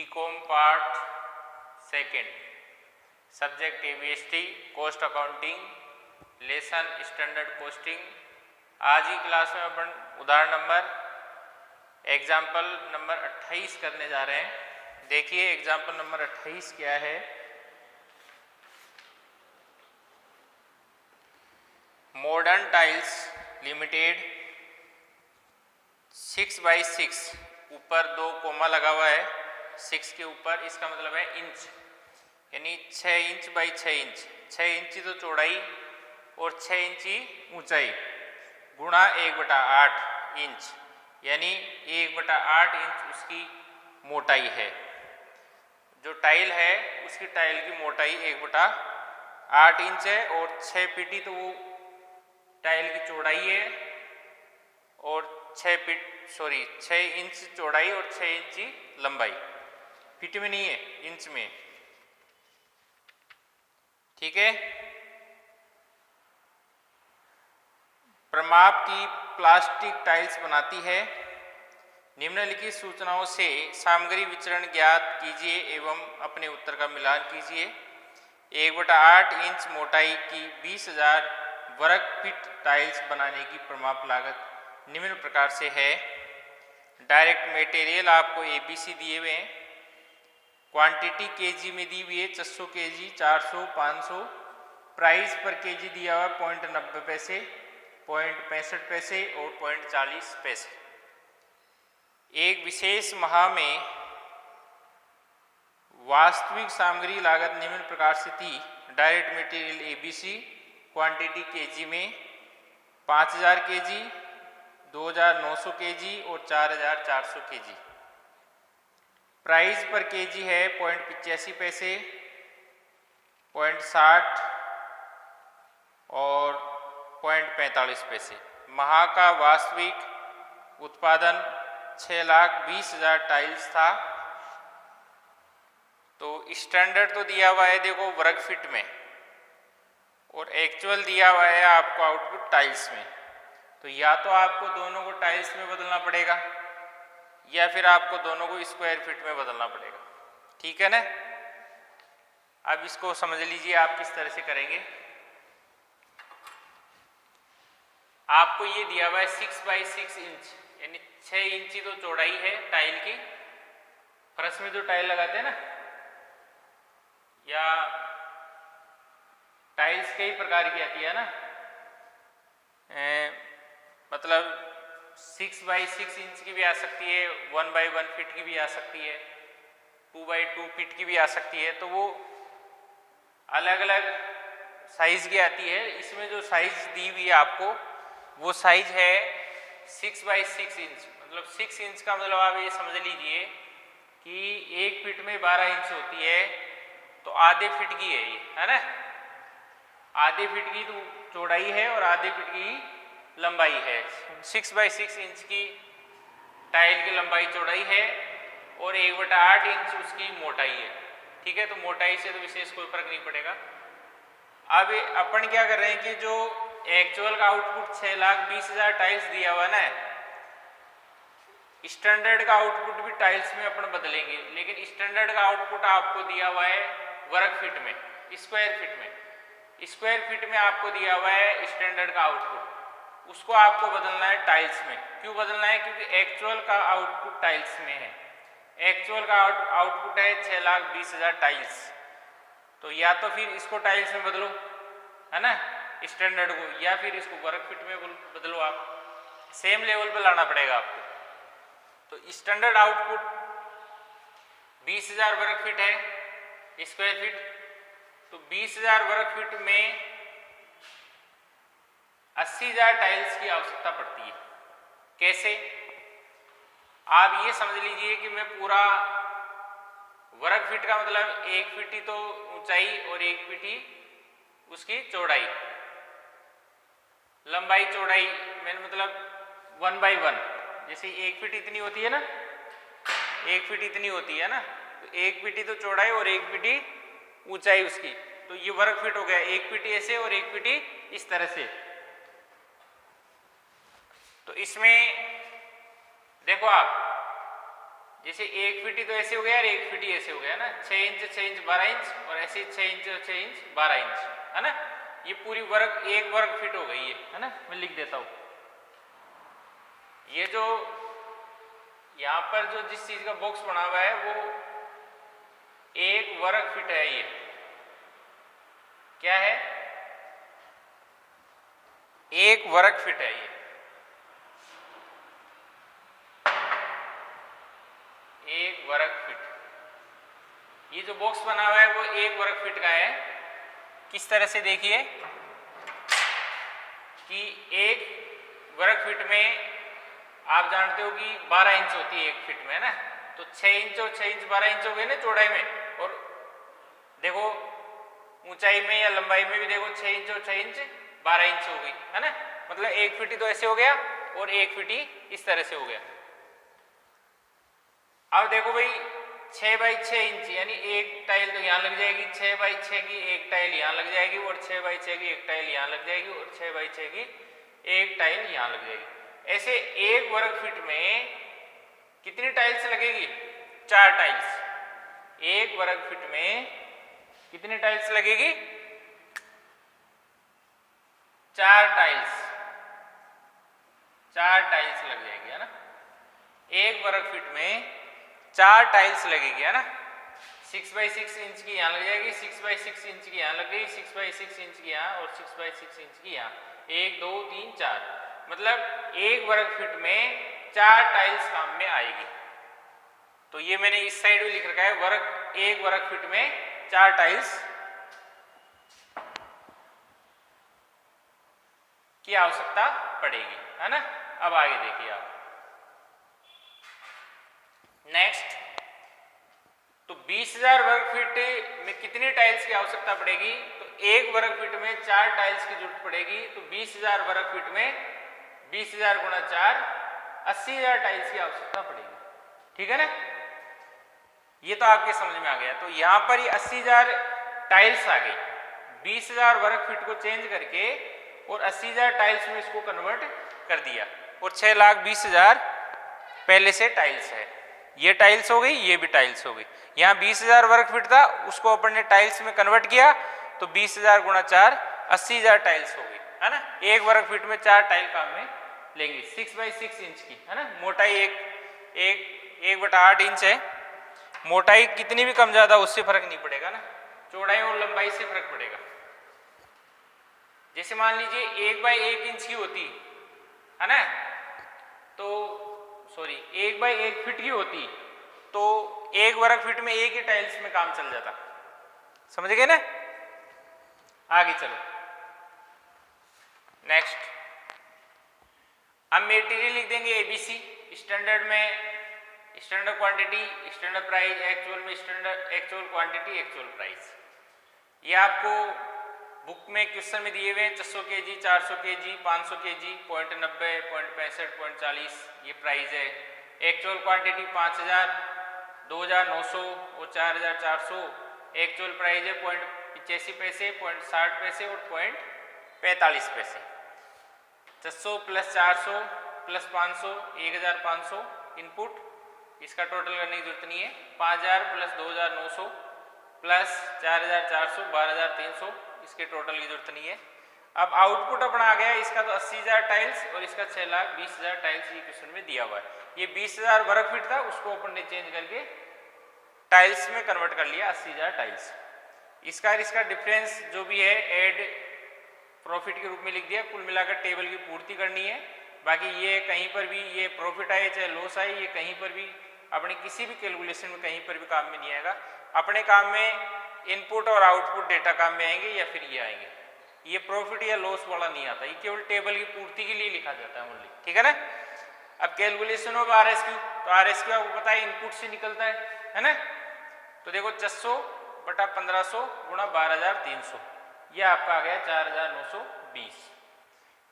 BCom part second, subject ABST, cost accounting, lesson standard costing. आज की class में अपन उदाहरण नंबर एग्जाम्पल नंबर 28 करने जा रहे हैं। देखिए एग्जाम्पल नंबर 28 क्या है। मॉडर्न टाइल्स लिमिटेड 6x6, ऊपर 2 कोमा लगा हुआ है 6 के ऊपर, इसका मतलब है इंच, यानी 6 इंच बाई 6 इंच, 6 इंची तो चौड़ाई और 6 इंची ऊंचाई गुणा 1/8 इंच, यानी 1/8 इंच उसकी मोटाई है। जो टाइल है उसकी टाइल की मोटाई 1/8 इंच है और 6 पीटी तो वो टाइल की चौड़ाई है और 6 इंच चौड़ाई और 6 इंची लंबाई। फीट में नहीं है, इंच में, ठीक है। प्रमाप की प्लास्टिक टाइल्स बनाती है। निम्नलिखित सूचनाओं से सामग्री विचरण ज्ञात कीजिए एवं अपने उत्तर का मिलान कीजिए। 1/8 इंच मोटाई की 20,000 वर्ग फीट टाइल्स बनाने की प्रमाप लागत निम्न प्रकार से है। डायरेक्ट मटेरियल आपको एबीसी दिए हुए हैं, क्वांटिटी केजी में दी हुई है 600 केजी, 400, 500, प्राइस पर केजी दिया हुआ 0.90 पैसे, 0.65 पैसे और 0.40 पैसे। एक विशेष माह में वास्तविक सामग्री लागत निम्न प्रकार से थी। Direct material ABC quantity KG में 5000 केजी, 2900 केजी और 4400 केजी। प्राइस पर केजी है 0.85 पैसे, 0.60 और 0.45 पैसे। माह का वास्तविक उत्पादन 6,20,000 टाइल्स था। तो स्टैंडर्ड तो दिया हुआ है देखो वर्ग फीट में, और एक्चुअल दिया हुआ है आपको आउटपुट टाइल्स में। तो या तो आपको दोनों को टाइल्स में बदलना पड़ेगा या फिर आपको दोनों को स्क्वायर फीट में बदलना पड़ेगा, ठीक है ना। अब इसको समझ लीजिए आप किस तरह से करेंगे। आपको ये दिया हुआ है 6x6 इंच, यानी 6 इंची तो चौड़ाई है टाइल की। फर्श में जो टाइल लगाते हैं ना, या टाइल्स कई प्रकार की आती है ना, मतलब 6x6 इंच की भी आ सकती है, 1x1 फीट की भी आ सकती है, 2x2 फीट की भी आ सकती है। तो वो अलग अलग साइज की आती है। इसमें जो साइज दी हुई है आपको वो साइज है 6x6 इंच। मतलब 6 इंच का मतलब आप ये समझ लीजिए कि 1 फीट में 12 इंच होती है, तो आधे फीट की है ये, है ना। आधे फीट की तो चौड़ाई है और आधे फीट की लंबाई है। 6x6 इंच की टाइल की लंबाई चौड़ाई है और 1/8 इंच उसकी मोटाई है, ठीक है। तो मोटाई से तो विशेष कोई फर्क नहीं पड़ेगा। अब अपन क्या कर रहे हैं कि जो एक्चुअल का आउटपुट 6,20,000 टाइल्स दिया हुआ ना, स्टैंडर्ड का आउटपुट भी टाइल्स में अपन बदलेंगे, लेकिन स्टैंडर्ड का आउटपुट आपको दिया हुआ है वर्ग फीट में, स्क्वायर फीट में। स्क्वायर फीट में आपको दिया हुआ है स्टैंडर्ड का आउटपुट, उसको आपको बदलना है टाइल्स में। क्यों बदलना है? क्योंकि एक्चुअल का आउटपुट टाइल्स में है। एक्चुअल का आउटपुट है 6,20,000 टाइल्स। तो या तो फिर इसको टाइल्स में बदलो, है ना, स्टैंडर्ड को, या फिर इसको वर्ग फीट में बदलो। आप सेम लेवल पर लाना पड़ेगा आपको। तो स्टैंडर्ड आउटपुट 20,000 वर्ग फीट है, स्क्वायर फीट। तो 20,000 वर्ग फीट में 80,000 टाइल्स की आवश्यकता पड़ती है। कैसे? आप ये समझ लीजिए कि मैं पूरा वर्ग फीट का मतलब 1 फीट ही तो ऊंचाई और 1 फीट ही उसकी चौड़ाई, लंबाई चौड़ाई मैंने मतलब 1x1, जैसे 1 फीट इतनी होती है ना, 1 फीट इतनी होती है ना, तो 1 फीट ही तो चौड़ाई और 1 फीट ही ऊंचाई उसकी। तो ये वर्ग फीट हो गया। 1 फीट ऐसे और 1 फीट इस तरह से। तो इसमें देखो आप जैसे 1 फीट ही तो ऐसे हो गया और 1 फीट ही ऐसे हो गया ना, 6 इंच 6 इंच 12 इंच और ऐसे 6 इंच और 6 इंच 12 इंच, है ना। ये पूरी वर्ग 1 वर्ग फीट हो गई है ना। मैं लिख देता हूं, ये जो यहां पर जो जिस चीज का बॉक्स बना हुआ है वो 1 वर्ग फीट है। ये क्या है? 1 वर्ग फीट है। ये 1 वर्ग फीट, ये जो बॉक्स बना हुआ है वो 1 वर्ग फीट का है। किस तरह से देखिए कि 1 वर्ग फीट में आप जानते हो कि 12 इंच होती है 1 फीट में, है ना। तो 6 इंच और 6 इंच 12 इंच हो गए ना चौड़ाई में, और देखो ऊंचाई में या लंबाई में भी देखो 6 इंच और 6 इंच 12 इंच हो गई, है ना। मतलब 1 फीट ही तो ऐसे हो गया और 1 फीट ही इस तरह से हो गया। अब देखो भाई 6 बाई 6 इंच यानी एक टाइल तो यहाँ लग जाएगी, 6 बाई 6 की एक टाइल यहाँ लग जाएगी और 6 बाई 6 की एक टाइल यहाँ लग जाएगी और 6 बाई 6 की एक टाइल यहाँ लग जाएगी। ऐसे 1 वर्ग फीट में कितनी टाइल्स लगेगी? 4 टाइल्स। 1 वर्ग फीट में कितनी टाइल्स लगेगी? 4 टाइल्स। 4 टाइल्स लग जाएगी, है ना। 1 वर्ग फीट में 4 टाइल्स लगेगी, है ना। 6 बाई 6 इंच की यहाँ लग जाएगी, 6 बाई 6 इंच की यहाँ लग गई, 6 बाई 6 इंच की यहाँ और 6 बाई 6 इंच की यहाँ। 1 2 3 4, मतलब 1 वर्ग फीट में 4 टाइल्स काम में आएगी। तो ये मैंने इस साइड भी लिख रखा है, वर्ग 1 वर्ग फीट में 4 टाइल्स की आवश्यकता पड़ेगी, है ना। अब आगे देखिए आप नेक्स्ट। तो 20,000 वर्ग फीट में कितनी टाइल्स की आवश्यकता पड़ेगी? तो 1 वर्ग फीट में 4 टाइल्स की जरूरत पड़ेगी। तो 20,000 वर्ग फीट में 20,000 गुणा 4 80,000 टाइल्स की आवश्यकता पड़ेगी, ठीक है ना। ये तो आपके समझ में आ गया। तो यहां पर ही 80,000 टाइल्स आ गई। 20,000 वर्ग फीट को चेंज करके और 80,000 टाइल्स में इसको कन्वर्ट कर दिया और 6,20,000 पहले से टाइल्स है। ये टाइल्स हो गई, ये भी टाइल्स हो गई। यहाँ 20,000 वर्ग फीट था, उसको अपन ने टाइल्स में कन्वर्ट किया तो 20,000 गुणा 4 80,000 टाइल्स हो गई, है ना। 1 वर्ग फीट में 4 टाइल काम में लेंगे। 6 बाई 6 इंच की, है ना। मोटाई 1/8 इंच है। मोटाई कितनी भी कम ज्यादा उससे फर्क नहीं पड़ेगा ना, चौड़ाई और लंबाई से फर्क पड़ेगा। जैसे मान लीजिए 1 बाई 1 इंच की होती है ना, तो सॉरी 1 बाई 1 फीट की होती तो 1 वर्ग फीट में एक ही टाइल्स में काम चल जाता। समझ गए ना। आगे चलो नेक्स्ट। अब मेटीरियल लिख देंगे एबीसी। स्टैंडर्ड में standard quantity, standard price, actual में standard actual quantity, actual price. ये आपको बुक में क्वेश्चन में दिए हुए हैं। 600 केजी, 400 केजी, 500 केजी, 0.90, 0.65, 0.40 ये प्राइस है। एक्चुअल क्वांटिटी 5,000, 2,900 और 4,400। एक्चुअल प्राइस है 0.85 पैसे, 0.60 पैसे और 0.45 पैसे। 600 प्लस 400 प्लस 500 1,500 इनपुट, इसका टोटल करने की जरूरत नहीं है। 5,000 प्लस 2,900 प्लस 4,400 12,300, इसके टोटल की जरूरत नहीं है। अब आउटपुट अपना आ गया इसका तो 80,000 टाइल्स और इसका 6,20,000 टाइल्स ये क्वेश्चन में दिया हुआ है। ये 20,000 वर्ग फीट था, उसको अपन ने चेंज करके टाइल्स में कन्वर्ट कर लिया 80,000 टाइल्स। इसका डिफरेंस जो भी है ऐड प्रॉफिट के रूप में लिख दिया। कुल मिलाकर टेबल की पूर्ति करनी है। बाकी ये कहीं पर भी ये प्रॉफिट आए चाहे लॉस आए, ये कहीं पर भी अपने किसी भी कैलकुलेशन में कहीं पर भी काम में नहीं आएगा। अपने काम में इनपुट और आउटपुट डेटा काम में आएंगे या फिर ये आएंगे। ये प्रॉफिट या लॉस वाला नहीं आता, ये केवल टेबल की पूर्ति के लिए लिखा जाता है ओनली, ठीक है ना। अब कैलकुलेशन ऑफ RSQ, तो RSQ आपको पता है इनपुट से निकलता है ना। तो देखो 600 बटा 1500 गुणा 12,300, यह आपका आ गया 4,920।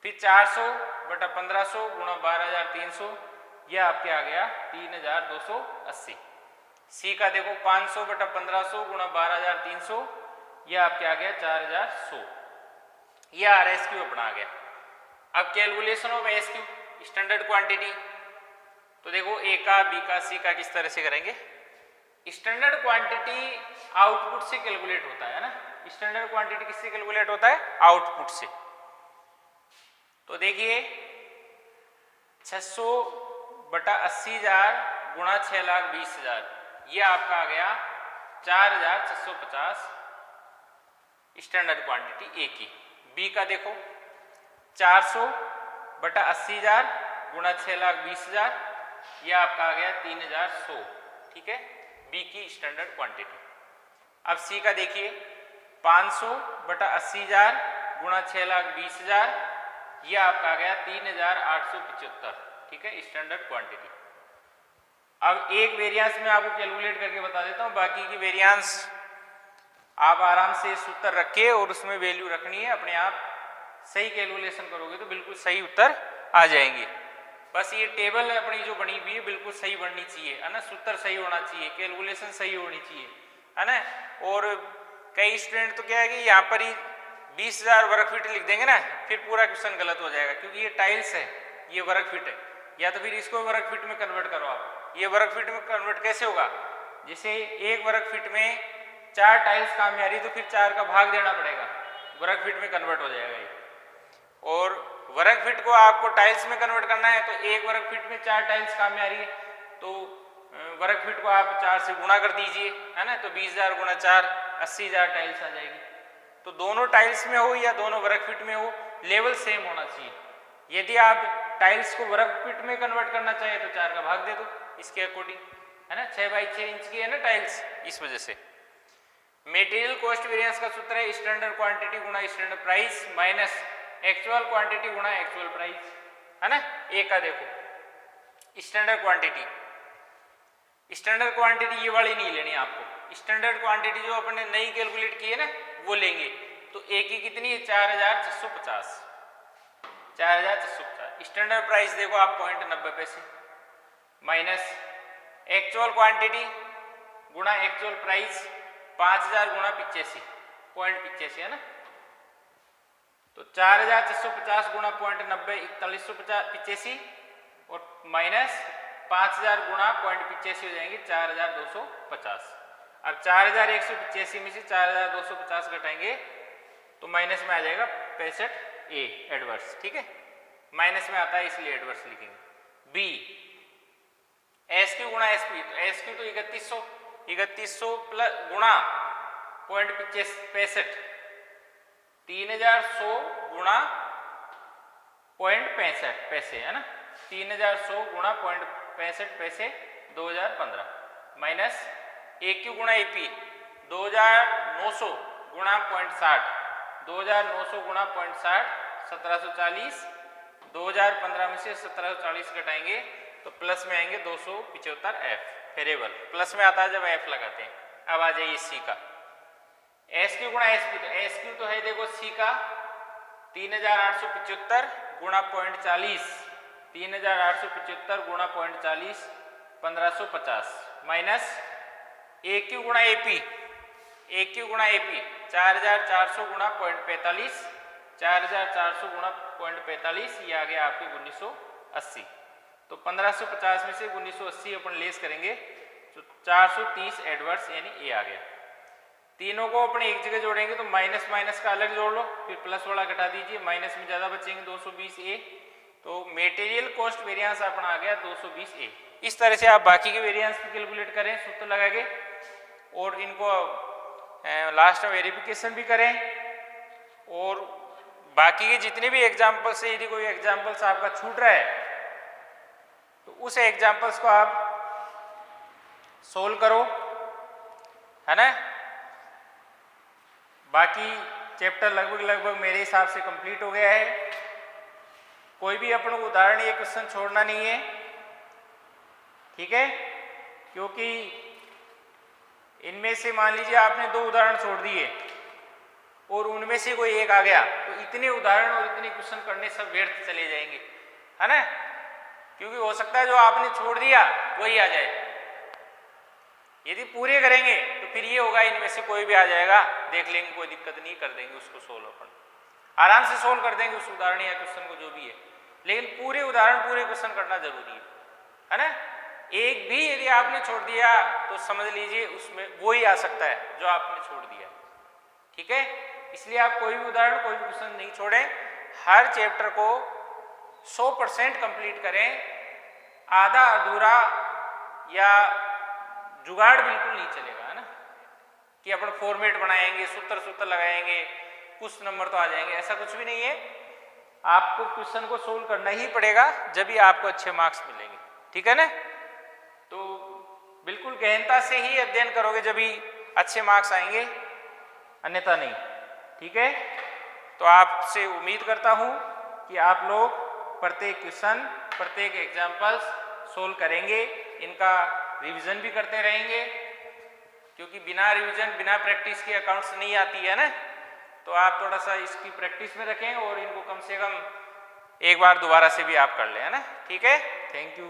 फिर 400 बटा 1500 गुणा 12,300, यह आपके आ गया 3,280। सी का देखो 500 बटा 1500 गुणा 12,300, यह आपके आ गया 4,100। यह RSQ अपना आ गया। अब calculation of SQ, standard quantity, तो देखो ए का, बी का, सी का किस तरह से करेंगे। स्टैंडर्ड क्वांटिटी आउटपुट से कैलकुलेट होता है ना। स्टैंडर्ड क्वांटिटी किससे कैलकुलेट होता है, आउटपुट से। तो देखिए 600 बटा 80,000 गुणा 6,20,000, ये आपका आ गया 4,650 स्टैंडर्ड क्वांटिटी ए की। बी का देखो 400 बटा 80,000 गुणा 6,20,000, ये आपका आ गया 3,100, ठीक है, बी की स्टैंडर्ड क्वांटिटी। अब सी का देखिए 500 बटा 80,000 गुणा 6,20,000, ये आपका आ गया 3,875, ठीक है, स्टैंडर्ड क्वांटिटी। अब एक वेरिएंस में आपको कैलकुलेट करके बता देता हूँ, बाकी की वेरिएंस आप आराम से सूत्र रखिए और उसमें वैल्यू रखनी है, अपने आप सही कैलकुलेशन करोगे तो बिल्कुल सही उत्तर आ जाएंगे। बस ये टेबल अपनी जो बनी हुई है बिल्कुल सही बननी चाहिए, है ना, सूत्र सही होना चाहिए, कैलकुलेशन सही होनी चाहिए, है ना। और कई स्टूडेंट तो क्या है कि यहाँ पर ही 20,000 वर्ग फीट लिख देंगे ना, फिर पूरा क्वेश्चन गलत हो जाएगा, क्योंकि ये टाइल्स है, ये वर्ग फीट है, या तो फिर इसको वर्ग फीट में कन्वर्ट करो आप। ये वर्ग फीट में कन्वर्ट कैसे होगा, जैसे एक वर्ग फीट में 4 टाइल्स काम में आ रही है तो फिर 4 का भाग देना पड़ेगा, वर्ग फीट में कन्वर्ट हो जाएगा ये। और वर्ग फीट को आपको टाइल्स में कन्वर्ट करना है तो एक वर्ग फीट में 4 टाइल्स काम में आ रही है, तो वर्ग फीट को आप 4 से गुणा कर दीजिए, है ना, तो 20,000 गुणा 4 80,000 टाइल्स आ जाएगी। तो दोनों टाइल्स में हो या दोनों वर्ग फीट में हो, लेवल सेम होना चाहिए। यदि आप टाइल्स को वर्ग फीट में कन्वर्ट करना चाहे तो 4 का भाग दे दो इसके अकॉर्डिंग, है ना, 6 बाई 6 इंच की है ना टाइल्स, इस वजह से। मटेरियल कॉस्ट वेरिएंस का सूत्र है स्टैंडर्ड क्वांटिटी गुणा standard price minus actual quantity गुणा एक्चुअल प्राइस, है ना। ए का देखो स्टैंडर्ड क्वांटिटी, स्टैंडर्ड क्वांटिटी ये वाली नहीं लेनी आपको, स्टैंडर्ड क्वांटिटी जो अपने नई कैलकुलेट की है ना वो लेंगे। तो ए की कितनी है 4,650, 4,650। स्टैंडर्ड प्राइस देखो आप 0.90 पैसे माइनस एक्चुअल क्वांटिटी गुणा एक्चुअल प्राइस 5,000 गुणा 85, 0.85 है ना। तो 4,650 गुणा 0.90 4185 और माइनस 5,000 गुणा 0.85 हो जाएंगे 4,250। अब 4,185 में से 4,250 घटाएंगे तो माइनस में आ जाएगा 65 ए एडवर्स, ठीक है, माइनस में आता है इसलिए एडवर्स लिखेंगे। बी एस क्यू गुणा एस पी, तो एस क्यू तो 3100 प्लस गुणा 0.65 3,100 गुणा 0.65 पैसे, है ना, 3,100 गुणा 0.65 पैसे 2015 माइनस ए क्यू गुणा ए पी 2,900 गुणा 0.60, 2,900 गुणा 0.60 1740, 2015 में से 1740 घटाएंगे तो प्लस में आएंगे 275 एफ वेरिएबल, प्लस में आता है जब एफ लगाते हैं। अब आ जाइए सी का एस क्यू गुणा एस पी, तो एस क्यू तो है देखो सी का 3,875 गुणा 0.40, 3,875 गुणा 0.40 1,550 माइनस ए क्यू गुणा ए पी, ए क्यू गुणा ए पी 4,400 गुणा 0.45, 4,400 गुणा 0.45, ये आ गया आपके 1,980। तो 1,550 में से 1,980 अपन लेस करेंगे तो 430 एडवर्स यानी ए आ गया। तीनों को अपने एक जगह जोड़ेंगे तो माइनस माइनस का अलग जोड़ लो, फिर प्लस वाला घटा दीजिए, माइनस में ज़्यादा बचेंगे 220 ए, तो मटेरियल कॉस्ट वेरिएंस अपना आ गया 220 ए। इस तरह से आप बाकी के वेरिएंस की कैलकुलेट करें सूत्र लगा के, और इनको लास्ट में वेरिफिकेशन भी करें। और बाकी के जितने भी एग्जाम्पल्स है, यदि कोई एग्जाम्पल्स आपका छूट रहा है तो उस एग्जाम्पल्स को आप सोल्व करो, है ना। बाकी चैप्टर लगभग मेरे हिसाब से कंप्लीट हो गया है। कोई भी अपन को उदाहरण या क्वेश्चन छोड़ना नहीं है, ठीक है, क्योंकि इनमें से मान लीजिए आपने 2 उदाहरण छोड़ दिए और उनमें से कोई एक आ गया तो इतने उदाहरण और इतने क्वेश्चन करने सब व्यर्थ चले जाएंगे, है ना, क्योंकि हो सकता है जो आपने छोड़ दिया वही आ जाए। यदि पूरे करेंगे तो फिर ये होगा इनमें से कोई भी आ जाएगा, देख लेंगे, कोई दिक्कत नहीं, कर देंगे उसको सोल्व, अपन आराम से सोल्व कर देंगे उस उदाहरण या क्वेश्चन को जो भी है, लेकिन पूरे उदाहरण पूरे क्वेश्चन करना जरूरी है। है ना। एक भी यदि आपने छोड़ दिया तो समझ लीजिए उसमें वो ही आ सकता है जो आपने छोड़ दिया, ठीक है। इसलिए आप कोई भी उदाहरण, कोई भी क्वेश्चन नहीं छोड़ें, हर चैप्टर को 100% कंप्लीट करें। आधा अधूरा या जुगाड़ बिल्कुल नहीं चलेगा, है ना, कि अपन फॉर्मेट बनाएंगे, सूत्र लगाएंगे, कुछ नंबर तो आ जाएंगे, ऐसा कुछ भी नहीं है। आपको क्वेश्चन को सोल्व करना ही पड़ेगा, जब भी आपको अच्छे मार्क्स मिलेंगे, ठीक है ना। तो बिल्कुल गहनता से ही अध्ययन करोगे जब भी अच्छे मार्क्स आएंगे, अन्यथा नहीं, ठीक है। तो आपसे उम्मीद करता हूं कि आप लोग प्रत्येक क्वेश्चन, प्रत्येक एग्जाम्पल्स सोल्व करेंगे, इनका रिवीजन भी करते रहेंगे, क्योंकि बिना रिवीजन, बिना प्रैक्टिस के अकाउंट्स नहीं आती है ना। तो आप थोड़ा सा इसकी प्रैक्टिस में रखें और इनको कम से कम एक बार दोबारा से भी आप कर लें, है ना, ठीक है। Thank you.